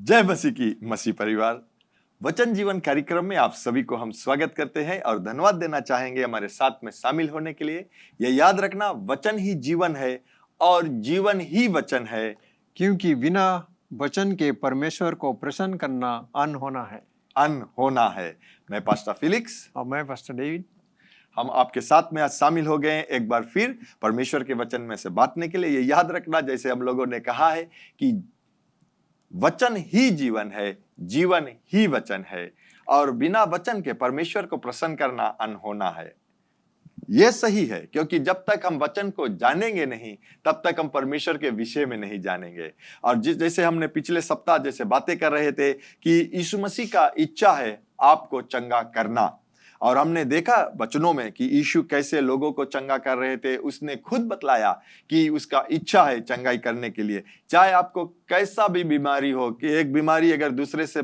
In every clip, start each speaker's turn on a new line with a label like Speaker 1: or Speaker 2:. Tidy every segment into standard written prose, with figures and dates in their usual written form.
Speaker 1: जय मसीह की मसीह परिवार। वचन जीवन कार्यक्रम में आप सभी को हम स्वागत करते हैं और धन्यवाद देना चाहेंगे हमारे साथ में शामिल होने के लिए। यह याद रखना, वचन ही जीवन है और जीवन ही वचन है,
Speaker 2: क्योंकि बिना वचन के परमेश्वर को प्रसन्न करना अनहोना है। मैं पास्टर फिलिक्स और मैं पास्टर डेविड।
Speaker 1: हम आपके साथ में आज शामिल हो गए हैं एक बार फिर परमेश्वर के वचन में से बांटने के लिए। ये याद रखना, जैसे हम लोगों ने कहा है कि वचन ही जीवन है, जीवन ही वचन है और बिना वचन के परमेश्वर को प्रसन्न करना अनहोना है। यह सही है, क्योंकि जब तक हम वचन को जानेंगे नहीं तब तक हम परमेश्वर के विषय में नहीं जानेंगे। और जैसे हमने पिछले सप्ताह जैसे बातें कर रहे थे कि यीशु मसीह का इच्छा है आपको चंगा करना, और हमने देखा वचनों में कि यीशु कैसे लोगों को चंगा कर रहे थे। उसने खुद बतलाया कि उसका इच्छा है चंगाई करने के लिए, चाहे आपको कैसा भी बीमारी हो। कि एक बीमारी अगर दूसरे से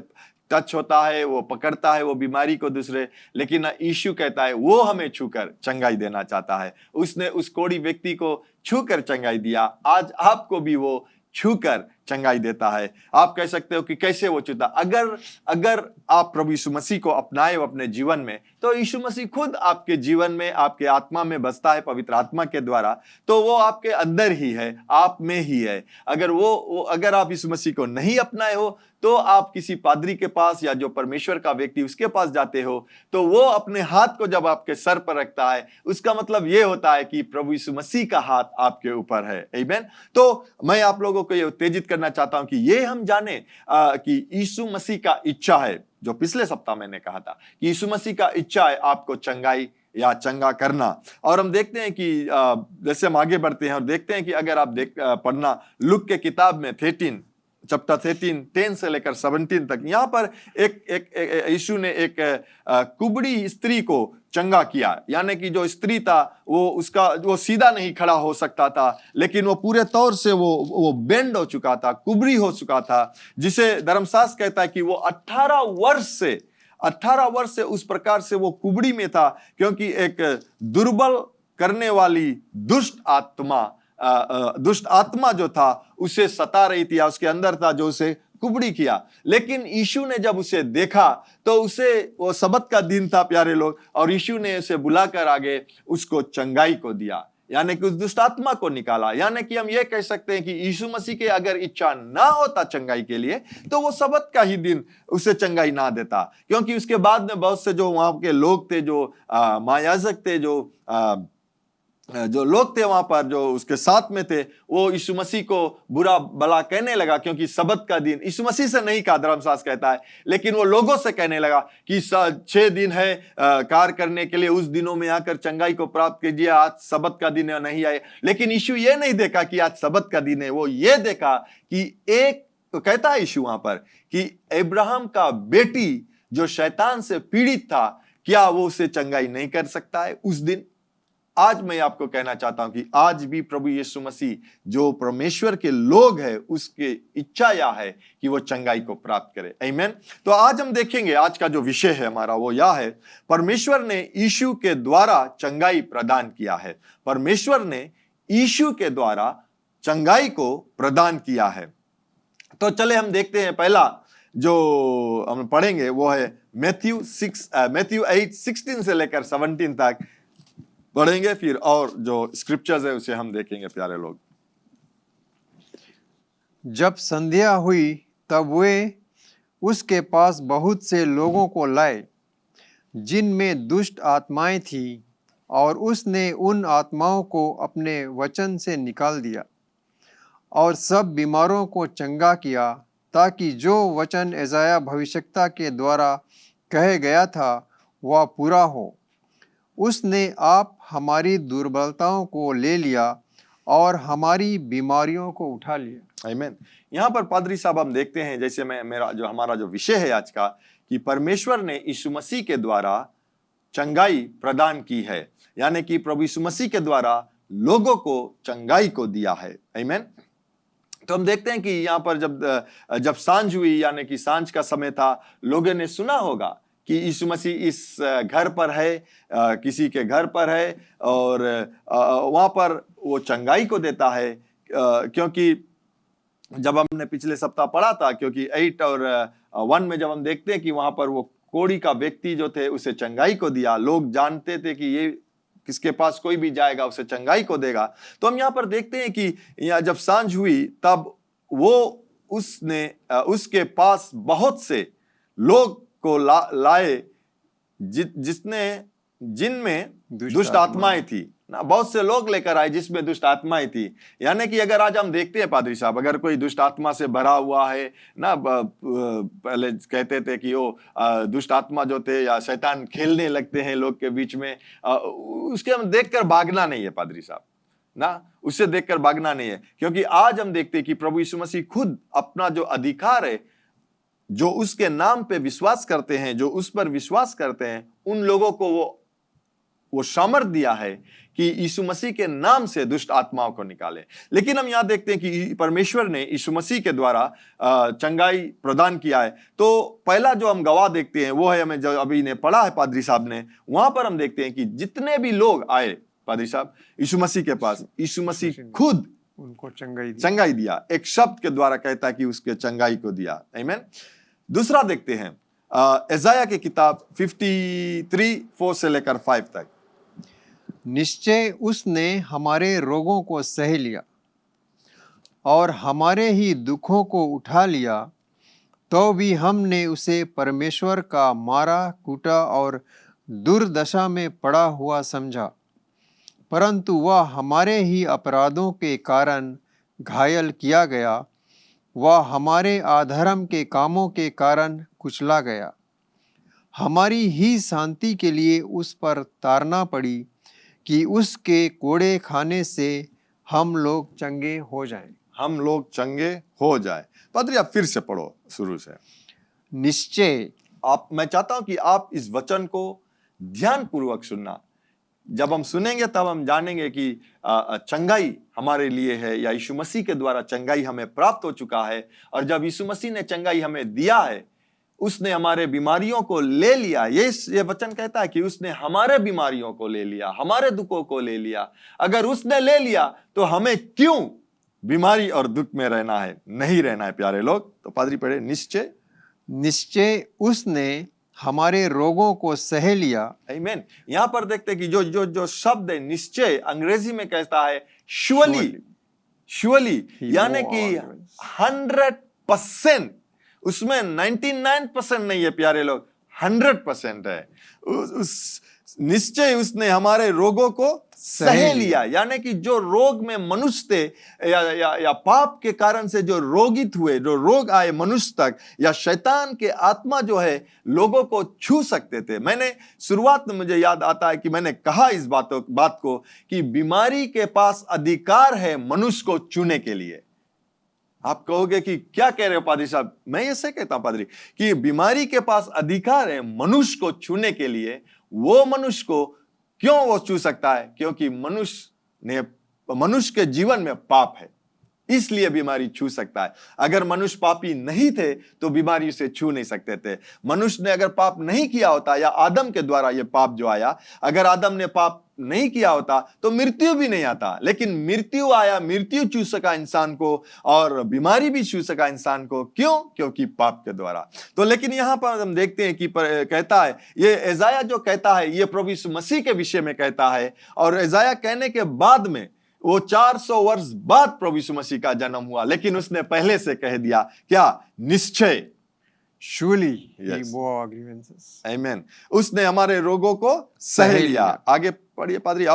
Speaker 1: टच होता है, वो पकड़ता है वो बीमारी को दूसरे, लेकिन यीशु कहता है वो हमें छूकर चंगाई देना चाहता है। उसने उस कोढ़ी व्यक्ति को छूकर चंगाई दिया, आज आपको भी वो छूकर चंगाई देता है। आप कह सकते हो कि कैसे वो छूता। अगर आप प्रभु यीशु मसीह को अपनाए हो अपने जीवन में, तो यीशु मसीह खुद आपके जीवन में, आपके आत्मा में बसता है पवित्र आत्मा के द्वारा। तो वो आपके अंदर ही है, आप में ही है। अगर आप यीशु मसीह को नहीं अपनाए हो तो आप किसी पादरी के पास या जो परमेश्वर का व्यक्ति उसके पास जाते हो, तो वो अपने हाथ को जब आपके सर पर रखता है, उसका मतलब ये होता है कि प्रभु यीशु मसीह का हाथ आपके ऊपर है। आमीन। तो मैं आप लोगों को ये उत्तेजित करना चाहता हूं कि ये हम जाने कि यीशु मसीह का इच्छा है, जो पिछले सप्ताह मैंने कहा था कि यीशु मसीह का इच्छा है आपको चंगाई या चंगा करना। और हम देखते हैं कि जैसे हम आगे बढ़ते हैं और देखते हैं कि अगर आप पढ़ना लूक के किताब में 13 चैप्टर 13 10 से लेकर 17 तक, यहाँ पर एक यीशु ने एक कुबड़ी स्त्री को चंगा किया। यानी कि जो स्त्री था वो सीधा नहीं खड़ा हो सकता था, लेकिन वो पूरे तौर से वो बेंड हो चुका था, कुबड़ी हो चुका था, जिसे धर्मशास्त्र कहता है कि वो 18 वर्ष से उस प्रकार से वो कुबड़ी में था, क्योंकि एक दुर्बल करने वाली दुष्ट आत्मा जो था उसे सता रही थी, या उसके अंदर था, जो उसे कुबड़ी किया। लेकिन यीशु ने जब उसे देखा तो वो सबत का दिन था प्यारे लोग, और यीशु ने उसे बुलाकर आगे उसको चंगाई को दिया, यानी कि उस दुष्ट आत्मा को निकाला। यानी कि हम ये कह सकते हैं कि यीशु मसीह के अगर इच्छा ना होता चंगाई के लिए, तो वो सबत का ही दिन उसे चंगाई ना देता। क्योंकि उसके बाद में बहुत से जो वहां के लोग थे, जो महायाजक थे, जो लोग थे वहां पर, जो उसके साथ में थे, वो यीशु मसीह को बुरा भला कहने लगा। क्योंकि सबत का दिन यीशु मसीह से नहीं कहा, धर्मशास्त्र कहता है, लेकिन वो लोगों से कहने लगा कि 6 दिन है कार्य करने के लिए, उस दिनों में आकर चंगाई को प्राप्त कीजिए, आज सबत का दिन है, नहीं आए। लेकिन यीशु ये नहीं देखा कि आज सबत का दिन है, वो ये देखा कि तो कहता है यीशु वहां पर कि अब्राहम का बेटी जो शैतान से पीड़ित था, क्या वो उसे चंगाई नहीं कर सकता है उस दिन। आज मैं आपको कहना चाहता हूं कि आज भी प्रभु यीशु मसीह जो परमेश्वर के लोग हैं, उसके इच्छा यह है कि वो चंगाई को प्राप्त करे। आमीन। तो आज हम देखेंगे, आज का जो विषय है हमारा वो यह है, परमेश्वर ने यीशु के द्वारा चंगाई प्रदान किया है। परमेश्वर ने यीशु के द्वारा चंगाई को प्रदान किया है। तो चले हम देखते हैं, पहला जो हम पढ़ेंगे वो है मैथ्यू 8 16 से लेकर 17 तक पढ़ेंगे, फिर और जो स्क्रिप्चर्स है उसे हम देखेंगे प्यारे लोग।
Speaker 2: जब संध्या हुई तब वे उसके पास बहुत से लोगों को लाए जिनमें दुष्ट आत्माएं थी, और उसने उन आत्माओं को अपने वचन से निकाल दिया और सब बीमारों को चंगा किया, ताकि जो वचन यशायाह भविष्यद्वक्ता के द्वारा कहे गया था वह पूरा हो। उसने आप हमारी दुर्बलताओं को ले लिया और हमारी बीमारियों को उठा लिया।
Speaker 1: आमीन। यहाँ पर पादरी साहब हम देखते हैं, जैसे हमारा जो विषय है आज का, कि परमेश्वर ने यीशु मसीह के द्वारा चंगाई प्रदान की है। यानी कि प्रभु यीशु मसीह के द्वारा लोगों को चंगाई को दिया है। आमीन। तो हम देखते हैं कि यहाँ पर जब सांझ हुई, यानी कि सांझ का समय था, लोगों ने सुना होगा कि यीशु मसीह इस घर पर है, किसी के घर पर है, और वहाँ पर वो चंगाई को देता है, क्योंकि जब हमने पिछले सप्ताह पढ़ा था, क्योंकि 8 और 1 में जब हम देखते हैं कि वहां पर वो कोढ़ी का व्यक्ति जो थे उसे चंगाई को दिया, लोग जानते थे कि ये किसके पास कोई भी जाएगा उसे चंगाई को देगा। तो हम यहाँ पर देखते हैं कि यहाँ जब सांझ हुई तब वो उसके पास बहुत से लोग को लाए जिनमें दुष्ट आत्माएं थी ना, बहुत से लोग लेकर आए जिसमें दुष्ट आत्माएं थी। यानी कि अगर आज हम देखते हैं पादरी साहब, अगर कोई दुष्ट आत्मा से भरा हुआ है ना, पहले कहते थे कि वो दुष्ट आत्मा जो थे या शैतान खेलने लगते हैं लोग के बीच में, उसके हम देखकर भागना नहीं है पादरी साहब ना, उससे देखकर भागना नहीं है। क्योंकि आज हम देखते हैं कि प्रभु यीशु मसीह खुद अपना जो अधिकार है, जो उसके नाम पे विश्वास करते हैं, जो उस पर विश्वास करते हैं, उन लोगों को वो सामर्थ दिया है कि यीशु मसीह के नाम से दुष्ट आत्माओं को निकाले। लेकिन हम यहां देखते हैं कि परमेश्वर ने यीशु मसीह के द्वारा चंगाई प्रदान किया है। तो पहला जो हम गवाह देखते हैं वो है, हमें जो अभी ने पढ़ा है पादरी साहब ने, वहां पर हम देखते हैं कि जितने भी लोग आए पादरी साहब यीशु मसीह के पास, यीशु मसीह खुद
Speaker 2: उनको
Speaker 1: चंगाई दिया। एक शब्द के द्वारा कहता है कि उसके चंगाई को दिया। आमीन। दूसरा देखते हैं एजाया की किताब 53:4 से लेकर 5 तक।
Speaker 2: निश्चय उसने हमारे रोगों को सह लिया और हमारे ही दुखों को उठा लिया, तो भी हमने उसे परमेश्वर का मारा कूटा और दुर्दशा में पड़ा हुआ समझा। परंतु वह हमारे ही अपराधों के कारण घायल किया गया, वह हमारे अधर्म के कामों के कारण कुचला गया। हमारी ही शांति के लिए उस पर ताड़ना पड़ी कि उसके कोड़े खाने से हम लोग चंगे हो जाएं।
Speaker 1: हम लोग चंगे हो जाए। पादरी आप फिर से पढ़ो शुरू से।
Speaker 2: निश्चय,
Speaker 1: मैं चाहता हूं कि आप इस वचन को ध्यान पूर्वक सुनना। जब हम सुनेंगे तब हम जानेंगे कि चंगाई हमारे लिए है, या यीशु मसीह के द्वारा चंगाई हमें प्राप्त हो चुका है। और जब यीशु मसीह ने चंगाई हमें दिया है, उसने हमारे बीमारियों को ले लिया। ये वचन कहता है कि उसने हमारे बीमारियों को ले लिया, हमारे दुखों को ले लिया। अगर उसने ले लिया तो हमें क्यों बीमारी और दुख में रहना है? नहीं रहना है प्यारे लोग। तो पादरी पढ़े,
Speaker 2: निश्चय उसने हमारे रोगों को सह लिया।
Speaker 1: आमीन। यहां पर देखते हैं कि जो शब्द है निश्चय, अंग्रेजी में कहता है श्योरली, यानी कि 100%। उसमें 99% नहीं है प्यारे लोग, 100% है। उस निश्चय उसने हमारे रोगों को सह लिया। यानी कि जो रोग में मनुष्य थे या पाप के कारण से जो रोगित हुए, जो रोग आए मनुष्य तक, या शैतान के आत्मा जो है लोगों को छू सकते थे। मैंने शुरुआत में, मुझे याद आता है कि मैंने कहा इस बात को कि बीमारी के पास अधिकार है मनुष्य को छूने के लिए। आप कहोगे कि क्या कह रहे हो पादरी साहब? मैं ऐसे कहता हूं पादरी कि बीमारी के पास अधिकार है मनुष्य को छूने के लिए। वो मनुष्य को क्यों वो छू सकता है? क्योंकि मनुष्य के जीवन में पाप है, इसलिए बीमारी छू सकता है। अगर मनुष्य पापी नहीं थे तो बीमारी उसे छू नहीं सकते थे। मनुष्य ने अगर पाप नहीं किया होता, या आदम के द्वारा यह पाप जो आया, अगर आदम ने पाप नहीं किया होता तो मृत्यु भी नहीं आता। लेकिन मृत्यु आया, मृत्यु छू सका इंसान को, और बीमारी भी छू सका इंसान को। क्यों? क्योंकि पाप के द्वारा। तो लेकिन यहां पर हम देखते हैं कि कहता है, ये एजाया जो कहता है ये प्रभु यीशु मसीह के विषय में कहता है। और एजाया कहने के बाद में वो 400 वर्ष बाद प्रभु यीशु मसीह का जन्म हुआ, लेकिन उसने पहले से कह दिया क्या? निश्चय,
Speaker 2: Surely he bore our grievances.
Speaker 1: आमीन। उसने हमारे रोगों को सह लिया। आगे पढ़िए पादरी।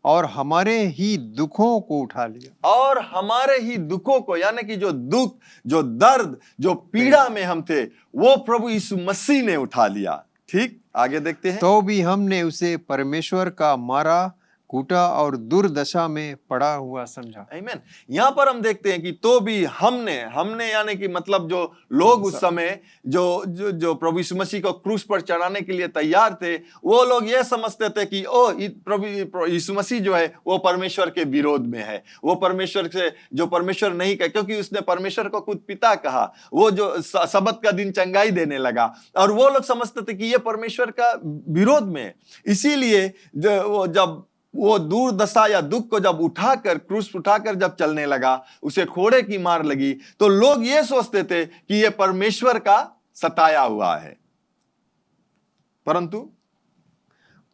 Speaker 2: और हमारे ही दुखों को उठा लिया।
Speaker 1: और हमारे ही दुखों को, यानी कि जो दुख, जो दर्द, जो पीड़ा में हम थे, वो प्रभु यीशु मसीह ने उठा लिया। ठीक, आगे देखते हैं।
Speaker 2: तो भी हमने उसे परमेश्वर का मारा कूटा और दुर्दशा में पड़ा हुआ समझा।
Speaker 1: आमीन। यहां पर हम देखते हैं कि तो भी हमने यानी कि मतलब जो लोग उस समय जो प्रभु यीशु मसीह को क्रूस पर चढ़ाने के लिए तैयार थे, वो लोग ये समझते थे कि प्रभु यीशु मसीह जो है वो परमेश्वर के विरोध में है, वो परमेश्वर से, जो परमेश्वर नहीं कहे, क्योंकि उसने परमेश्वर को खुद पिता कहा। वो जो सब्त का दिन चंगाई देने लगा, और वो लोग समझते थे कि ये परमेश्वर का विरोध में है। इसीलिए जब वो दुर्दशा या दुख को जब उठाकर, क्रूस उठाकर जब चलने लगा, उसे खोड़े की मार लगी, तो लोग ये सोचते थे कि ये परमेश्वर का सताया हुआ है,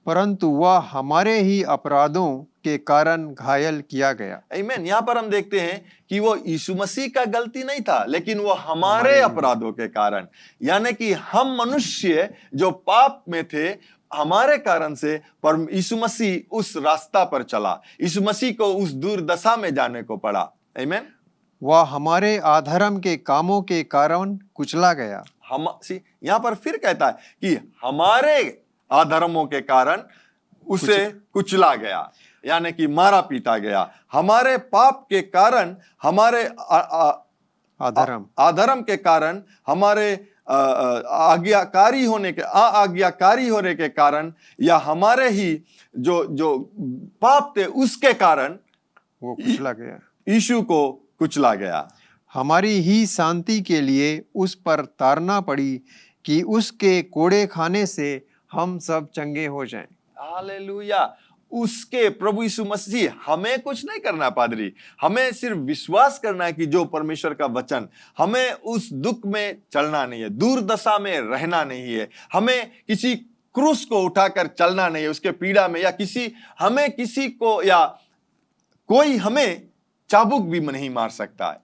Speaker 2: परंतु वह हमारे ही अपराधों के कारण घायल किया गया।
Speaker 1: आमीन। यहां पर हम देखते हैं कि वो यीशु मसीह का गलती नहीं था, लेकिन वो हमारे अपराधों के कारण, यानी कि हम मनुष्य जो पाप में थे, हमारे कारण से पर यीशु मसीह उस रास्ता पर चला, यीशु मसीह को उस दुर्दशा में जाने को पड़ा। आमीन।
Speaker 2: वह हमारे अधर्म के कामों के कारण कुचला गया।
Speaker 1: हम यहां पर फिर कहता है कि हमारे अधर्मों के कारण उसे कुचला गया, यानी कि मारा पीटा गया। हमारे पाप के कारण, हमारे अधर्म के कारण, हमारे आज्ञाकारी होने के कारण, या हमारे ही जो पाप थे उसके कारण
Speaker 2: वो कुचला गया,
Speaker 1: यीशु को कुचला गया।
Speaker 2: हमारी ही शांति के लिए उस पर तारना पड़ी कि उसके कोड़े खाने से हम सब चंगे हो जाएं।
Speaker 1: हालेलुया। उसके प्रभु यीशु मसीह, हमें कुछ नहीं करना पादरी, हमें सिर्फ विश्वास करना है कि जो परमेश्वर का वचन, हमें उस दुख में चलना नहीं है, दुर्दशा में रहना नहीं है, हमें किसी क्रूस को उठाकर चलना नहीं है उसके पीड़ा में, या हमें किसी को या कोई हमें चाबुक भी नहीं मार सकता है,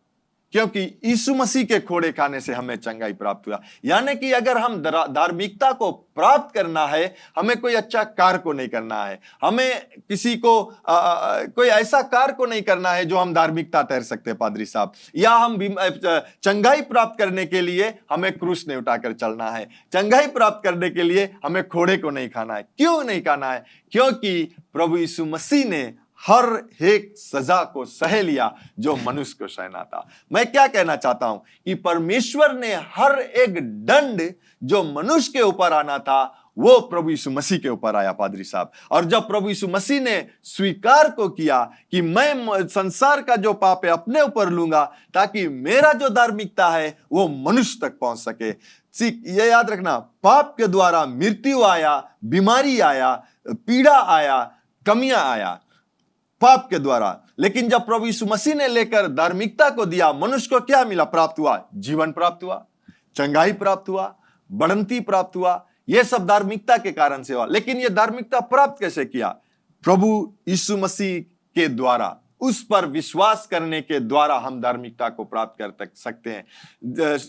Speaker 1: क्योंकि यीशु मसीह के खोड़े खाने से हमें चंगाई प्राप्त हुआ। यानी कि अगर हम धार्मिकता को प्राप्त करना है, हमें कोई अच्छा कार्य को नहीं करना है, हमें किसी को कोई ऐसा कार्य को नहीं करना है जो हम धार्मिकता ठहर सकते हैं पादरी साहब, या हम चंगाई प्राप्त करने के लिए हमें क्रूस नहीं उठाकर चलना है, चंगाई प्राप्त करने के लिए हमें खोड़े को नहीं खाना है। क्यों नहीं खाना है? क्योंकि प्रभु यीशु मसीह ने हर एक सजा को सह लिया जो मनुष्य को सहना था। मैं क्या कहना चाहता हूं कि परमेश्वर ने हर एक दंड जो मनुष्य के ऊपर आना था, वो प्रभु यीशु मसीह के ऊपर आया पादरी साहब। और जब प्रभु यीशु मसीह ने स्वीकार को किया कि मैं संसार का जो पाप है अपने ऊपर लूंगा, ताकि मेरा जो धार्मिकता है वो मनुष्य तक पहुंच सके। ये याद रखना, पाप के द्वारा मृत्यु आया, बीमारी आया, पीड़ा आया, कमियां आया पाप के द्वारा, लेकिन जब प्रभु यीशु मसीह ने लेकर धार्मिकता को दिया, मनुष्य को क्या मिला? प्राप्त हुआ, जीवन प्राप्त हुआ, चंगाई प्राप्त हुआ, बढ़ंती प्राप्त हुआ। यह सब धार्मिकता के कारण से हुआ। लेकिन यह धार्मिकता प्राप्त कैसे किया? प्रभु यीशु मसीह के द्वारा, उस पर विश्वास करने के द्वारा हम धार्मिकता को प्राप्त कर सकते हैं।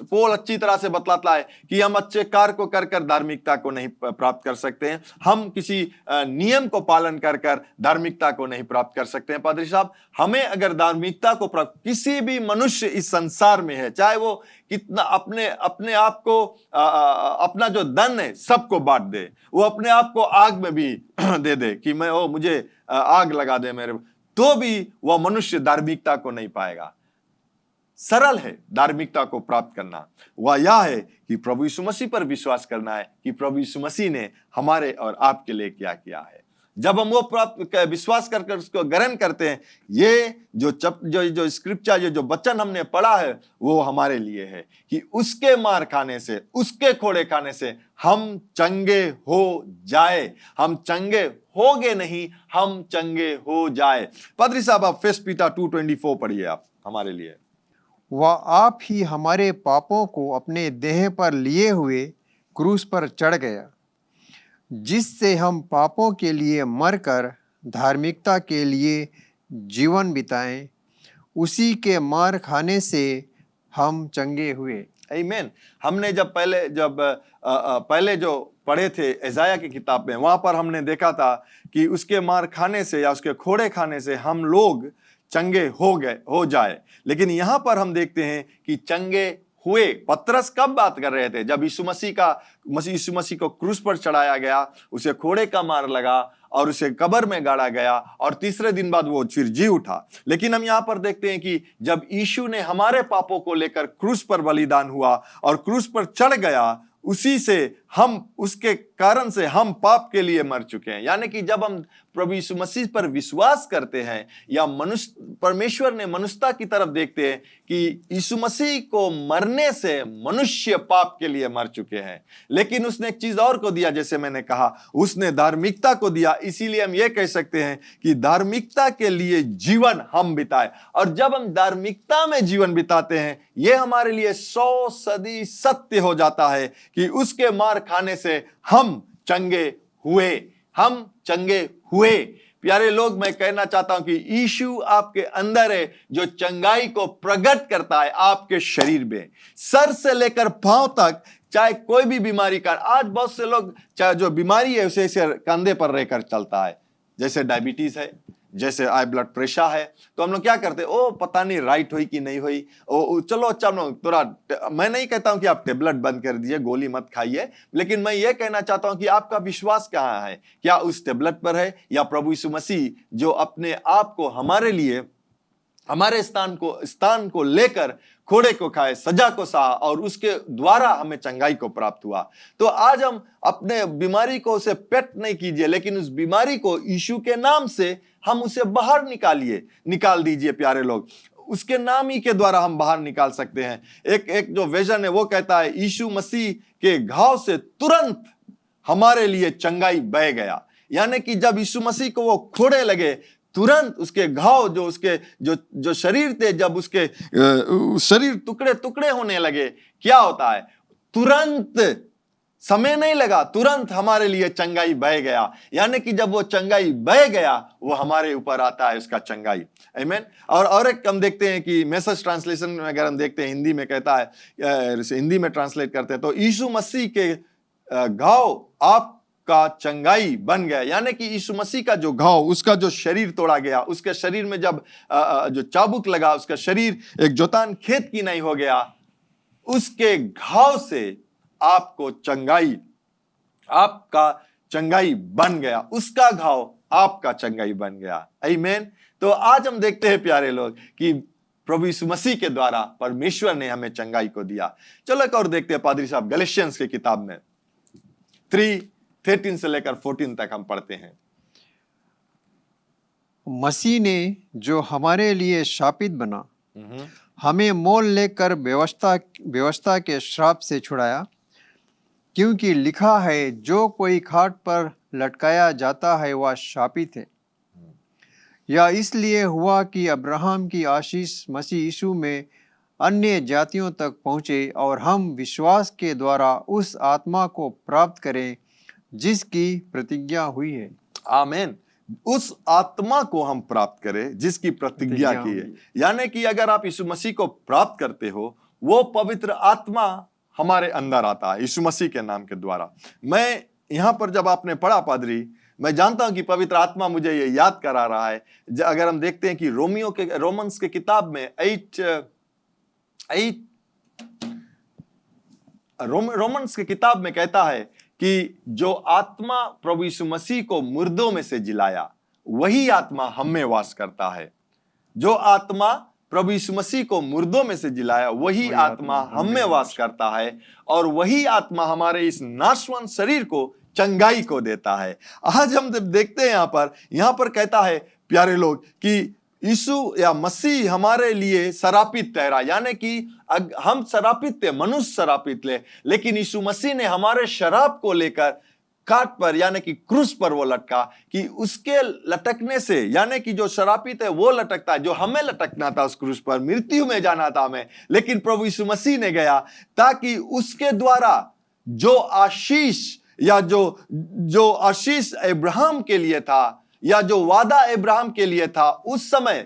Speaker 1: पौल अच्छी तरह से बतलाता है कि हम अच्छे कार्य को कर धार्मिकता को नहीं प्राप्त कर सकते हैं, हम किसी नियम को पालन कर धार्मिकता को नहीं प्राप्त कर सकते हैं। पादरी साहब, हमें अगर धार्मिकता को प्राप्त, किसी भी मनुष्य इस संसार में है, चाहे वो कितना अपने आप को अपना जो धन है सबको बांट दे, वो अपने आप को आग में भी दे दे कि मुझे आग लगा दे मेरे, तो भी वह मनुष्य धार्मिकता को नहीं पाएगा। सरल है धार्मिकता को प्राप्त करना, वह यह है कि प्रभु यीशु मसीह पर विश्वास करना है कि प्रभु यीशु मसीह ने हमारे और आपके लिए क्या किया है। जब हम वो प्राप्त विश्वास करके उसको ग्रहण करते हैं, ये जो स्क्रिप्चर, जो वचन हमने पढ़ा है, वो हमारे लिए है कि उसके मार खाने से, उसके खोड़े खाने से हम चंगे हो जाए। हम चंगे होगे नहीं, हम चंगे हो जाए। पादरी साहब, आप फर्स्ट पीटर 2:24 पढ़िए आप हमारे लिए।
Speaker 2: वह आप ही हमारे पापों को अपने देह पर लिए हुए क्रूस पर चढ़ गया, जिससे हम पापों के लिए मरकर धार्मिकता के लिए जीवन बिताएं। उसी के मार खाने से हम चंगे हुए।
Speaker 1: आमीन। हमने जब पहले जो पढ़े थे यशायाह की किताब में, वहां पर हमने देखा था कि उसके मार खाने से या उसके खोड़े खाने से हम लोग चंगे हो जाए। लेकिन यहां पर हम देखते हैं कि चंगे हुए। पतरस कब बात कर रहे थे? जब यीशु मसीह को क्रूस पर चढ़ाया गया, उसे खोड़े का मार लगा और उसे कब्र में गाड़ा गया, और तीसरे दिन बाद वो फिर जी उठा। लेकिन हम यहां पर देखते हैं कि जब यीशु ने हमारे पापों को लेकर क्रूस पर बलिदान हुआ और क्रूस पर चढ़ गया, उसी से हम उसके कारण से हम पाप के लिए मर चुके हैं। यानी कि जब हम प्रभु यीशु मसीह पर विश्वास करते हैं या परमेश्वर ने मनुष्यता की तरफ देखते हैं कि यीशु मसीह को मरने से मनुष्य पाप के लिए मर चुके हैं, लेकिन उसने एक चीज और को दिया, जैसे मैंने कहा उसने धार्मिकता को दिया। इसीलिए हम ये कह सकते हैं कि धार्मिकता के लिए जीवन हम बिताए, और जब हम धार्मिकता में जीवन बिताते हैं ये हमारे लिए 100% सत्य हो जाता है कि उसके मार खाने से हम चंगे हुए, हम चंगे हुए। प्यारे लोग, मैं कहना चाहता हूं कि यीशु आपके अंदर है जो चंगाई को प्रकट करता है आपके शरीर में, सर से लेकर पांव तक। चाहे कोई भी बीमारी का, आज बहुत से लोग चाहे जो बीमारी है उसे इसे कंधे पर रहकर चलता है, जैसे डायबिटीज है, जैसे हाई ब्लड प्रेशर है, तो हम लोग क्या करते हैं, ओ पता नहीं राइट हुई कि नहीं हुई, ओ चलो अच्छा हम लोग थोड़ा, मैं नहीं कहता हूं कि आप टेबलेट बंद कर दीजिए, गोली मत खाइए, लेकिन मैं ये कहना चाहता हूं कि आपका विश्वास कहां है, क्या उस टेबलेट पर है या प्रभु यीशु मसीह जो अपने आप को हमारे लिए, हमारे स्थान को लेकर खोड़े को खाए, सजा को सहा और उसके द्वारा हमें चंगाई को प्राप्त हुआ। तो आज हम अपने बीमारी को उसे पेट नहीं कीजिए, लेकिन उस बीमारी को यीशु के नाम से हम उसे बाहर निकाल दीजिए। प्यारे लोग, उसके नाम ही के द्वारा हम बाहर निकाल सकते हैं। एक जो विजन है वो कहता है यीशु मसीह के घाव से तुरंत हमारे लिए चंगाई बह गया। यानी कि जब यीशु मसीह को वो खोड़े लगे, तुरंत उसके घाव जो उसके जो शरीर थे, जब उसके शरीर टुकड़े टुकड़े होने लगे, क्या होता है, तुरंत, समय नहीं लगा, तुरंत हमारे लिए चंगाई बह गया। यानी कि जब वो चंगाई बह गया वो हमारे ऊपर आता है उसका चंगाई। आमीन। और एक हम देखते हैं कि मैसेज ट्रांसलेशन में अगर हम देखते हैं, हिंदी में कहता है, हिंदी में ट्रांसलेट करते हैं तो यीशु मसीह के घाव आप का चंगाई बन गया। यानी कि यीशु मसीह का जो घाव, उसका जो शरीर तोड़ा गया, उसके शरीर में जब जो चाबुक लगा, उसका शरीर एक जोतान खेत की नहीं हो गया, उसके घाव से आपको चंगाई, आपका चंगाई बन गया, उसका घाव आपका चंगाई बन गया। आमीन। तो आज हम देखते हैं प्यारे लोग कि प्रभु यीशु मसीह के द्वारा परमेश्वर ने हमें चंगाई को दिया। चलो एक और देखते हैं पादरी साहब, गलातियंस की किताब में 3:13 से लेकर 14 तक हम पढ़ते हैं।
Speaker 2: मसीह ने जो हमारे लिए शापित बना, हमें मोल लेकर व्यवस्था के श्राप से छुड़ाया, क्योंकि लिखा है, जो कोई खाट पर लटकाया जाता है वह शापित है। यह इसलिए हुआ कि अब्राहम की आशीष मसीह यीशु में अन्य जातियों तक पहुँचे और हम विश्वास के द्वारा उस आत्मा को प्राप्त करें जिसकी प्रतिज्ञा हुई है।
Speaker 1: आमीन। उस आत्मा को हम प्राप्त करें जिसकी प्रतिज्ञा की है। यानी कि अगर आप यीशु मसीह को प्राप्त करते हो, वो पवित्र आत्मा हमारे अंदर आता है यीशु मसीह के नाम के द्वारा। मैं यहां पर जब आपने पढ़ा पादरी, मैं जानता हूं कि पवित्र आत्मा मुझे ये याद करा रहा है। अगर हम देखते हैं कि रोमन्स के किताब में रोमन्स की किताब में कहता है कि जो आत्मा प्रभु यीशु मसीह को मुर्दों में से जिलाया, वही आत्मा हम में वास करता है। जो आत्मा प्रभु यीशु मसीह को मुर्दों में से जिलाया, वही आत्मा हम में वास करता है, और वही आत्मा हमारे इस नाशवान शरीर को चंगाई को देता है। आज हम जब देखते हैं यहां पर कहता है प्यारे लोग कि यीशु या मसीह हमारे लिए शरापित ठहरा। यानी कि हम शरापित थे, मनुष्य शरापित थे, लेकिन यीशु मसीह ने हमारे शराब को लेकर काट पर, यानी कि क्रूस पर वो लटका, कि उसके लटकने से, यानी कि जो शरापित है वो लटकता है, जो हमें लटकना था उस क्रूस पर, मृत्यु में जाना था हमें, लेकिन प्रभु यीशु मसीह ने गया ताकि उसके द्वारा जो आशीष या जो आशीष अब्राहम के लिए था, या जो वादा अब्राहम के लिए था उस समय,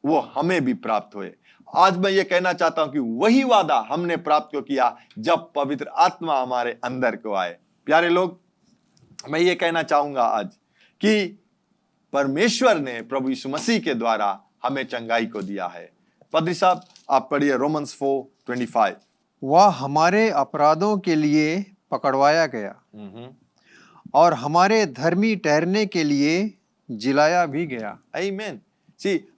Speaker 1: वो हमें भी प्राप्त हुए। आज मैं ये कहना चाहता हूं कि वही वादा हमने प्राप्त क्यों किया, जब पवित्र आत्मा हमारे अंदर को आए। प्यारे लोग, मैं ये कहना चाहूंगा आज कि परमेश्वर ने प्रभु यीशु मसीह के द्वारा हमें चंगाई को दिया है। पादरी साहब आप पढ़िए रोमन्स 4:25।
Speaker 2: वह हमारे अपराधों के लिए पकड़वाया गया और हमारे धर्मी ठहरने के लिए जिलाया भी गया।
Speaker 1: आमीन।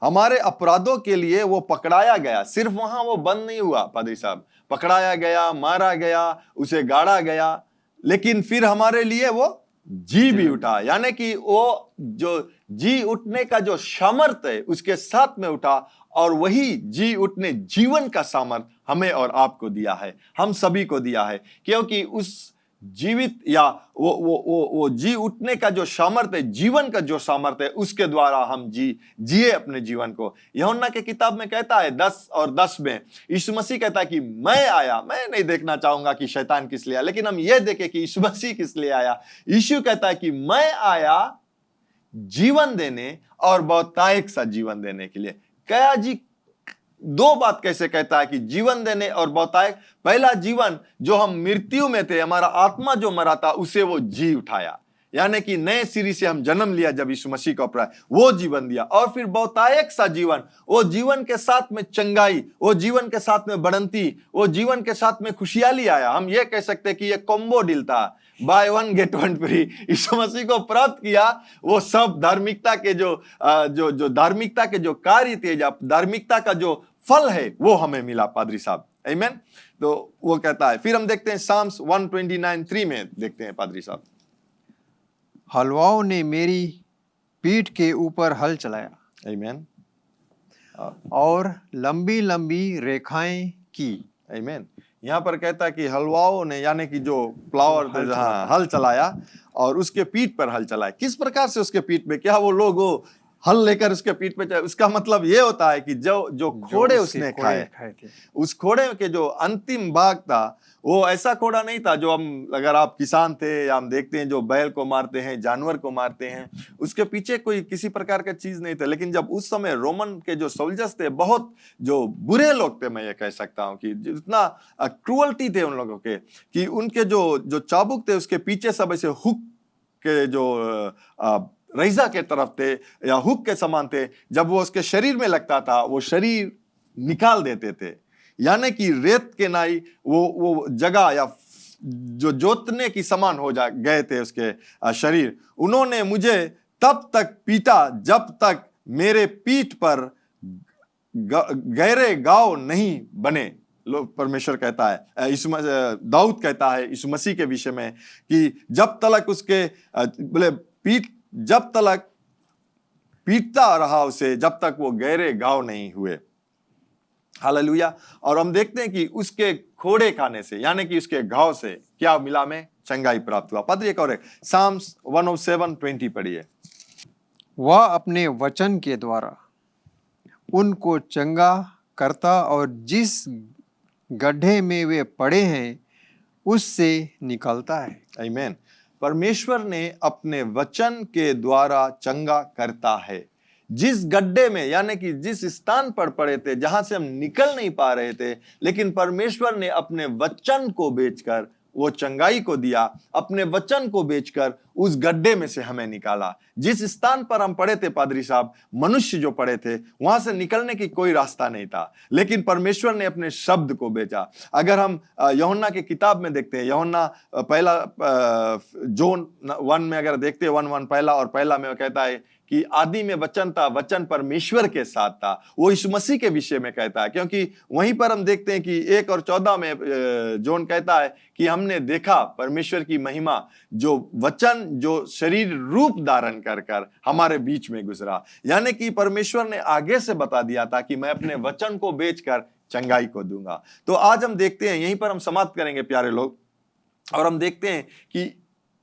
Speaker 1: हमारे अपराधों के लिए वो पकड़ाया गया। सिर्फ वहां वो बंद नहीं हुआ पादरी साहब, पकड़ाया गया, मारा गया, उसे गाड़ा गया, लेकिन फिर हमारे लिए वो जी भी उठा, यानी कि वो जो जी उठने का जो सामर्थ है उसके साथ में उठा, और वही जी उठने जीवन का सामर्थ हमें और आपको दिया है, हम सभी को दिया है। क्योंकि उस जीवित या वो जी उठने का जो सामर्थ्य है, जीवन का जो सामर्थ्य है, उसके द्वारा हम जिए अपने जीवन को। यूहन्ना के किताब में कहता है 10 और 10 में यीशु मसीह कहता है कि मैं आया, मैं नहीं देखना चाहूंगा कि शैतान किस लिए आया, लेकिन हम ये देखें कि यीशु मसीह किस लिए आया। यीशु कहता है कि मैं आया जीवन देने और बहुतायत सा जीवन देने के लिए। क्या जी दो बात कैसे कहता है कि जीवन देने और बहुतायत? पहला जीवन जो हम मृत्यु में थे, हमारा आत्मा जो मरा था, उसे वो जी उठाया, यानी कि नए सिरे से हम जन्म लिया जब यीशु मसीह को अपनाया, वो जीवन दिया। और फिर बहुतायत सा जीवन, वो जीवन के साथ में चंगाई, वो जीवन के साथ में बढ़ंती, वो जीवन के साथ में खुशहाली आया। हम ये कह सकते हैं कि ये कॉम्बो डील था, buy one get one free. Yeshu Masih को प्राप्त किया, वो सब धार्मिकता के जो धार्मिकता के जो कार्य थे, धार्मिकता का जो फल है, वो हमें मिला पादरी साहब। आमीन। तो वो कहता है, फिर हम देखते हैं साम्स 129:3 में देखते हैं पादरी साहब।
Speaker 2: हलवाओं ने मेरी पीठ के ऊपर हल चलाया,
Speaker 1: आमीन,
Speaker 2: और लंबी लंबी रेखाएं की।
Speaker 1: आमीन। यहाँ पर कहता है कि हलवाओं ने, यानी कि जो प्लावर हल चलाया और उसके पीठ पर हल चलाया। किस प्रकार से उसके पीठ पे? क्या वो लोग वो हल लेकर उसके पीठ पे चले? उसका मतलब ये होता है कि जो खोड़े उसने खाए
Speaker 2: थे,
Speaker 1: उस खोड़े के जो अंतिम भाग था, वो ऐसा खोड़ा नहीं था जो हम, अगर आप किसान थे या हम देखते हैं जो बैल को मारते हैं, जानवर को मारते हैं, उसके पीछे कोई किसी प्रकार का चीज नहीं था। लेकिन जब उस समय रोमन के जो सोल्जर्स थे, बहुत जो बुरे लोग थे, मैं ये कह सकता हूँ कि जितना क्रूअल्टी थे उन लोगों के, कि उनके जो चाबुक थे उसके पीछे सब ऐसे हुक के जो रईजा के तरफ थे या हुक के समान थे, जब वो उसके शरीर में लगता था वो शरीर निकाल देते थे, यानी कि रेत के नाई वो जगह या जो जोतने की समान हो जा गए थे उसके शरीर। उन्होंने मुझे तब तक पीटा जब तक मेरे पीठ पर गहरे घाव नहीं बने। परमेश्वर कहता है, दाऊद कहता है यीशु मसीह के विषय में कि जब तलक उसके बोले पीठ, जब तलक पीटता रहा उसे, जब तक वो गहरे घाव नहीं हुए। हालेलुया। और हम देखते हैं कि उसके खोड़े खाने से, यानी कि उसके घाव से क्या मिला? में चंगाई प्राप्त हुआ। पद एक और एक साम्स 107:20 पढ़िए।
Speaker 2: वह अपने वचन के द्वारा उनको चंगा करता और जिस गड्ढे में वे पड़े हैं उससे निकलता है।
Speaker 1: आमीन। परमेश्वर ने अपने वचन के द्वारा चंगा करता है। जिस गड्ढे में, यानी कि जिस स्थान पर पड़े थे, जहां से हम निकल नहीं पा रहे थे, लेकिन परमेश्वर ने अपने वचन को बेचकर वो चंगाई को दिया, अपने वचन को बेचकर उस गड्ढे में से हमें निकाला। जिस स्थान पर हम पड़े थे पादरी साहब, मनुष्य जो पड़े थे, वहां से निकलने की कोई रास्ता नहीं था, लेकिन परमेश्वर ने अपने शब्द को बेचा। अगर हम यूहन्ना की किताब में देखते हैं, यूहन्ना पहला जोन 1 में अगर देखते हैं, 1:1 पहला और पहला में कहता है कि आदि में वचन था, वचन परमेश्वर के साथ था। वो यीशु मसीह के विषय में कहता है, क्योंकि वहीं पर हम देखते हैं कि 1 और 14 में जोन कहता है कि हमने देखा परमेश्वर की महिमा, जो वचन जो शरीर रूप धारण कर कर हमारे बीच में गुजरा। यानी कि परमेश्वर ने आगे से बता दिया था कि मैं अपने वचन को बेचकर चंगाई को दूंगा। तो आज हम देखते हैं, यहीं पर हम समाप्त करेंगे प्यारे लोग, और हम देखते हैं कि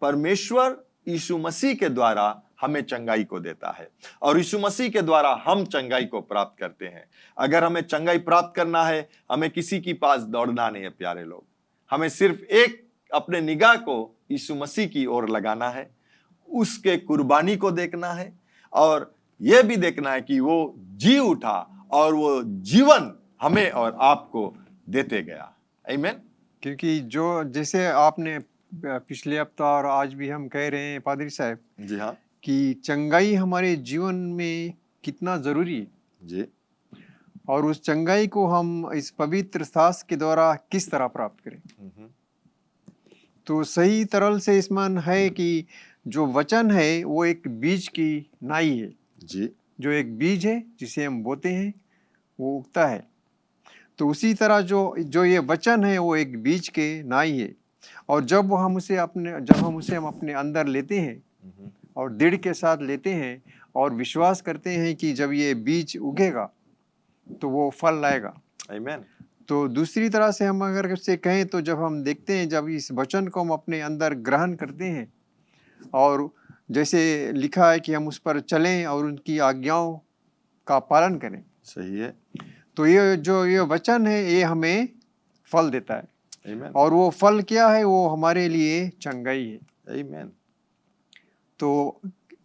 Speaker 1: परमेश्वर यीशु मसीह के द्वारा हमें चंगाई को देता है, और यीशु मसीह के द्वारा हम चंगाई को प्राप्त करते हैं। अगर हमें चंगाई प्राप्त करना है, हमें किसी के पास दौड़ना नहीं है प्यारे लोग, हमें सिर्फ एक अपने निगाह को यीशु मसीह की ओर लगाना है, उसके कुर्बानी को देखना है, और यह भी देखना है कि वो जी उठा और वो जीवन हमें और आपको देते गया। आमीन।
Speaker 2: क्योंकि जो जैसे आपने पिछले हफ्ता और आज भी हम कह रहे हैं पादरी साहब,
Speaker 1: जी हाँ,
Speaker 2: कि चंगाई हमारे जीवन में कितना जरूरी है
Speaker 1: जी,
Speaker 2: और उस चंगाई को हम इस पवित्र शास्त्र के द्वारा किस तरह प्राप्त करें। तो सही तरल से इसमें है कि जो वचन है वो एक बीज की नाई है
Speaker 1: जी,
Speaker 2: जो एक बीज है जिसे हम बोते हैं वो उगता है। तो उसी तरह जो ये वचन है वो एक बीज के नाई है, और जब हम उसे हम अपने अंदर लेते हैं और दृढ़ के साथ लेते हैं और विश्वास करते हैं कि जब ये बीज उगेगा तो वो फल लाएगा।
Speaker 1: आमीन।
Speaker 2: तो दूसरी तरह से हम अगर उससे कहें तो जब हम देखते हैं, जब इस वचन को हम अपने अंदर ग्रहण करते हैं और जैसे लिखा है कि हम उस पर चलें और उनकी आज्ञाओं का पालन करें,
Speaker 1: सही है।
Speaker 2: तो ये वचन है, ये हमें फल देता है।
Speaker 1: आमीन।
Speaker 2: और वो फल क्या है? वो हमारे लिए चंगाई है।
Speaker 1: आमीन।
Speaker 2: तो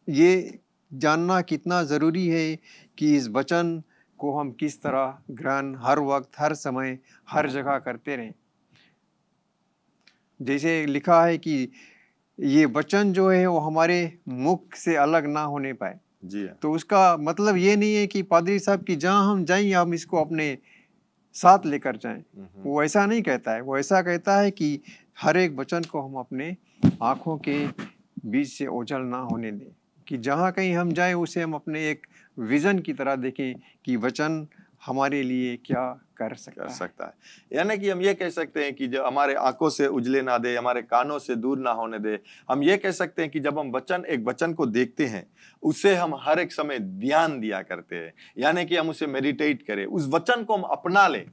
Speaker 2: ये जानना कितना ज़रूरी है कि इस वचन को हम किस तरह ग्रहण हर वक्त, हर समय, हर जगह करते रहें। जैसे लिखा है कि ये वचन जो है वो हमारे मुख से अलग ना होने पाए।
Speaker 1: जी हाँ।
Speaker 2: तो उसका मतलब ये नहीं है कि पादरी साहब कि जहाँ हम जाएं हम इसको अपने साथ लेकर जाएं। वो ऐसा नहीं कहता है। वो ऐसा कहता है कि हर एक वचन को हम अपने आँखों के बीच से ओझल ना होने दें, कि जहाँ कहीं हम जाएं उसे हम अपने एक विजन की तरह देखें कि वचन हमारे लिए क्या कर सकता है।
Speaker 1: यानी कि हम ये कह सकते हैं कि जो हमारे आंखों से उजले ना दे, हमारे कानों से दूर ना होने दे। हम ये कह सकते हैं कि जब हम एक वचन को देखते हैं, उसे हम हर एक समय ध्यान दिया करते हैं, यानी कि हम उसे मेडिटेट करें, उस वचन को हम अपना लें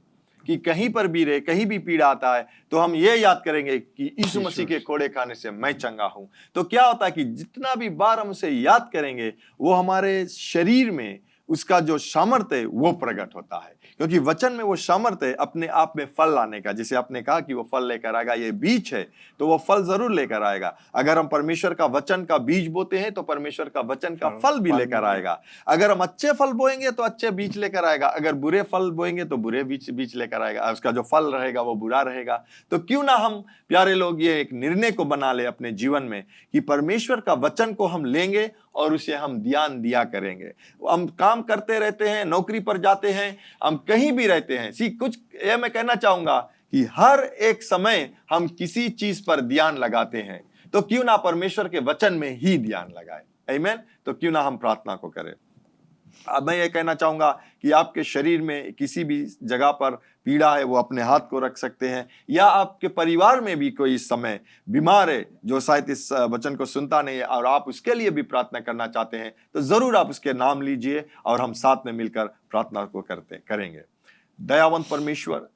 Speaker 1: कि कहीं पर भी रहे, कहीं भी पीड़ा आता है तो हम ये याद करेंगे कि यीशु मसीह के कोड़े खाने से मैं चंगा हूं। तो क्या होता है कि जितना भी बार हम उसे याद करेंगे, वो हमारे शरीर में उसका जो सामर्थ्य है वो प्रकट होता है, क्योंकि वचन में वो सामर्थ्य है अपने आप में फल लाने का। जैसे आपने कहा कि वो फल लेकर आएगा, ये बीज है तो वो फल जरूर लेकर आएगा। अगर हम परमेश्वर का वचन का बीज बोते हैं तो परमेश्वर का वचन का फल भी लेकर आएगा। अगर हम अच्छे फल बोएंगे तो अच्छे बीज लेकर आएगा, अगर बुरे फल बोएंगे तो बुरे बीज लेकर आएगा, उसका जो फल रहेगा वो बुरा रहेगा। तो क्यों ना हम प्यारे लोग ये एक निर्णय को बना ले अपने जीवन में कि परमेश्वर का वचन को हम लेंगे और उसे हम ध्यान दिया करेंगे। हम काम करते रहते हैं, नौकरी पर जाते हैं, हम कहीं भी रहते हैं। कुछ ये मैं कहना चाहूंगा कि हर एक समय हम किसी चीज पर ध्यान लगाते हैं, तो क्यों ना परमेश्वर के वचन में ही ध्यान लगाएं। आमीन। तो क्यों ना हम प्रार्थना को करें। अब मैं ये कहना चाहूंगा कि आपके शरीर में किसी भी जगह पर पीड़ा है, वो अपने हाथ को रख सकते हैं, या आपके परिवार में भी कोई इस समय बीमार है जो शायद इस वचन को सुनता नहीं है और आप उसके लिए भी प्रार्थना करना चाहते हैं, तो जरूर आप उसके नाम लीजिए और हम साथ में मिलकर प्रार्थना को करेंगे। दयावंत परमेश्वर,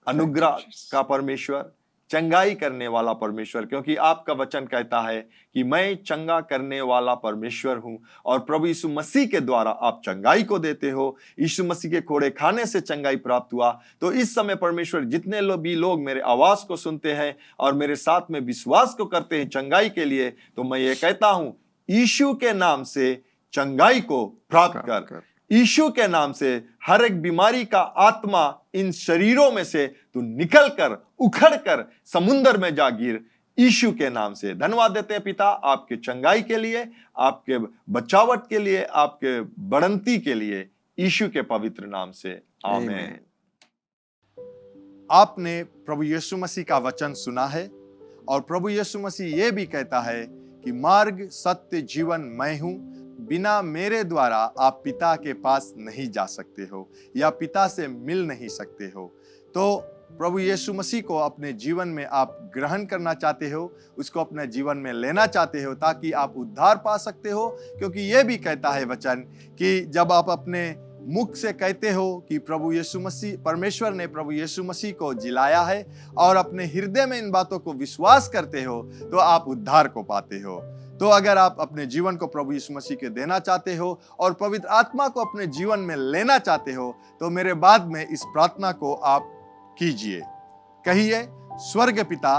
Speaker 1: अनुग्रह का परमेश्वर, चंगाई करने वाला परमेश्वर, क्योंकि आपका वचन कहता है कि मैं चंगा करने वाला परमेश्वर हूं, और प्रभु यीशु मसीह के द्वारा आप चंगाई को देते हो। यीशु मसीह के कोड़े खाने से चंगाई प्राप्त हुआ। तो इस समय परमेश्वर जितने भी लोग मेरे आवाज को सुनते हैं और मेरे साथ में विश्वास को करते हैं चंगाई के लिए, तो मैं ये कहता हूं यीशु के नाम से चंगाई को प्राप्त कर। यीशु के नाम से हर एक बीमारी का आत्मा इन शरीरों में से तू निकल कर, उखड़ कर समुद्र में जा गिर। यीशु के नाम से धन्यवाद देते हैं पिता, आपके चंगाई के लिए, आपके बचावट के लिए, आपके बढ़ंती के लिए, यीशु के पवित्र नाम से आमीन। आपने प्रभु यीशु मसीह का वचन सुना है, और प्रभु यीशु मसीह यह भी कहता है कि मार्ग, सत्य, जीवन मैं हूं, बिना मेरे द्वारा आप पिता के पास नहीं जा सकते हो या पिता से मिल नहीं सकते हो। तो प्रभु यीशु मसीह को अपने जीवन में आप ग्रहण करना चाहते हो, उसको अपने जीवन में लेना चाहते हो ताकि आप उद्धार पा सकते हो, क्योंकि यह भी कहता है वचन कि जब आप अपने मुख से कहते हो कि प्रभु यीशु मसीह, परमेश्वर ने प्रभु यीशु मसीह को जिलाया है, और अपने हृदय में इन बातों को विश्वास करते हो, तो आप उद्धार को पाते हो। तो अगर आप अपने जीवन को प्रभु यीशु मसीह के देना चाहते हो और पवित्र आत्मा को अपने जीवन में लेना चाहते हो, तो मेरे बाद में इस प्रार्थना को आप कीजिए। कहिए, स्वर्ग पिता,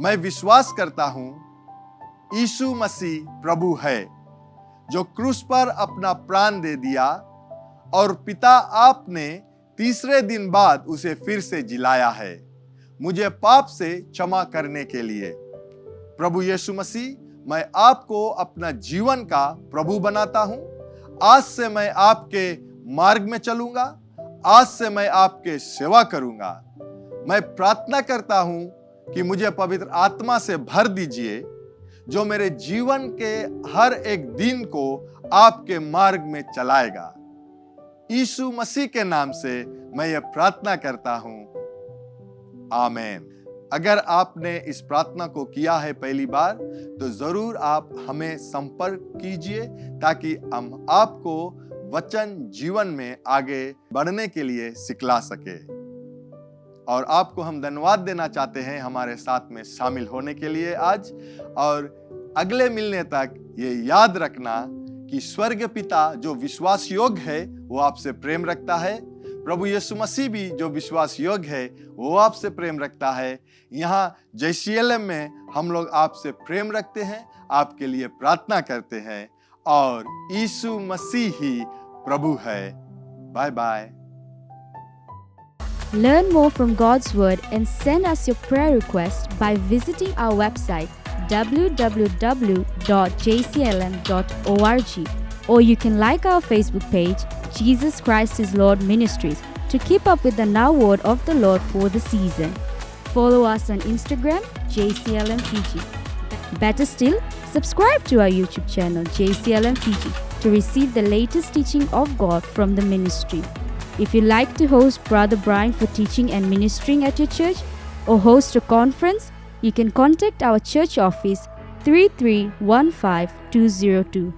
Speaker 1: मैं विश्वास करता हूं यीशु मसीह प्रभु है, जो क्रूस पर अपना प्राण दे दिया, और पिता आपने तीसरे दिन बाद उसे फिर से जिलाया है मुझे पाप से क्षमा करने के लिए। प्रभु यीशु मसीह, मैं आपको अपना जीवन का प्रभु बनाता हूं। आज से मैं आपके मार्ग में चलूंगा, आज से मैं आपके सेवा करूंगा। मैं प्रार्थना करता हूं कि मुझे पवित्र आत्मा से भर दीजिए, जो मेरे जीवन के हर एक दिन को आपके मार्ग में चलाएगा। यीशु मसीह के नाम से मैं ये प्रार्थना करता हूं, आमीन। अगर आपने इस प्रार्थना को किया है पहली बार तो जरूर आप हमें संपर्क कीजिए ताकि हम आपको वचन जीवन में आगे बढ़ने के लिए सिखला सके। और आपको हम धन्यवाद देना चाहते हैं हमारे साथ में शामिल होने के लिए आज। और अगले मिलने तक ये याद रखना कि स्वर्ग पिता जो विश्वास योग्य है वो आपसे प्रेम रखता है। प्रभु यीशु मसीह भी जो विश्वास योग्य है वो आपसे प्रेम रखता है। यहाँ JCLM में हम लोग आपसे प्रेम रखते हैं, आपके लिए प्रार्थना करते हैं और यीशु मसीह ही प्रभु है। Bye bye.
Speaker 3: Learn more from God's Word and send us your prayer request by visiting our website www.jclm.org, or you can like our Facebook page, Jesus Christ is Lord Ministries, to keep up with the now word of the Lord for the season. Follow us on Instagram, JCLM Fiji. Better still, subscribe to our YouTube channel, JCLM Fiji, to receive the latest teaching of God from the ministry. If you'd like to host Brother Brian for teaching and ministering at your church, or host a conference, you can contact our church office 3315202.